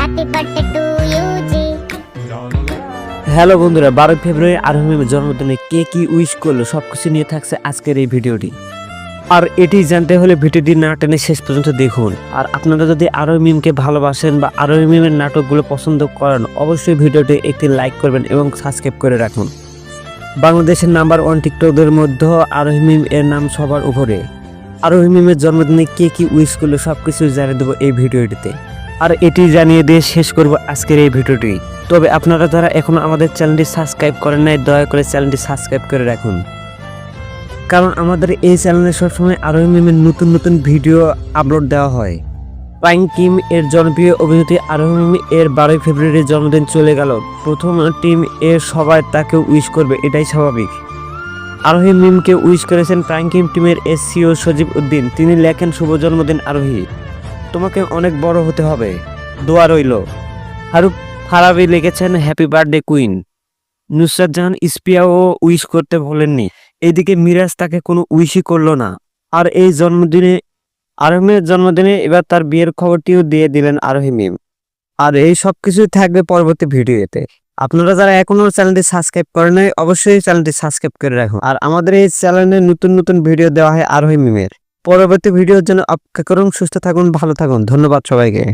Happy birthday to you, G. Hello বন্ধুরা, 12 ফেব্রুয়ারি আরোহীমের জন্মদিনে কে কি উইশ করলো সবকিছু নিয়ে থাকছে আজকের এই ভিডিওটি। আর এটি জানতে হলে ভিডিওটি না টেনে শেষ পর্যন্ত দেখুন। আর আপনারা যদি আরোহীমকে ভালোবাসেন বা আরোহীমের নাটকগুলো পছন্দ করেন, অবশ্যই ভিডিওটি একটি লাইক করবেন এবং সাবস্ক্রাইব করে রাখুন। বাংলাদেশের নাম্বার 1 টিকটকদের মধ্যে আরোহীম এর নাম সবার উপরে। আরোহীমের জন্মদিনে কে কি উইশ করলো সবকিছু জানিয়ে দেবো এই ভিডিওটিতে। আর এটি জানিয়ে দিয়ে শেষ করব আজকের এই ভিডিওটি। তবে আপনারা যারা এখনো আমাদের চ্যানেলটি সাবস্ক্রাইব করেন নাই, দয়া করে চ্যানেলটি সাবস্ক্রাইব করে রাখুন, কারণ আমাদের এই চ্যানেলে সবসময় আরোহীমের নতুন নতুন ভিডিও আপলোড দেওয়া হয়। প্রাইম কিম এর জনপ্রিয় অভিনেত্রী আরোহীম এর 12 ফেব্রুয়ারি জন্মদিন চলে গেল। প্রথম টিম এর সবাই তাকে উইশ করবে, এটাই স্বাভাবিক। আরোহী মিমকে উইশ করেছেন প্রাইম কিম টিমের এসসিও সজীব উদ্দিন। তিনি লেখেন, শুভ জন্মদিন আরোহী, তোমাকে অনেক বড় হতে হবে, দোয়া রইল। ফারুক ফারাবি লিখেছেন, happy birthday queen. Nusrat Jahan ইসপিয়াও wish করতে ভোলেননি। এইদিকে মিরাজ তাকে কোনো উইশই করলো না। আর এই জন্মদিনে আরোহীমের জন্মদিনে এবার তার বিয়ের খবরটিও দিয়ে দিলেন আরোহী মিম। আর এই সব কিছুই থাকবে পরবর্তী ভিডিওতে। আপনারা যারা এখনো চ্যানেলটি সাবস্ক্রাইব করেন নাই, অবশ্যই চ্যানেলটি সাবস্ক্রাইব করে রাখুন। আর আমাদের এই চ্যানেলে নতুন নতুন ভিডিও দেওয়া হয় আরোহী মিমের। পরবর্তী ভিডিওর জন্য অপেক্ষা করুন। সুস্থ থাকুন, ভালো থাকুন, ধন্যবাদ সবাইকে।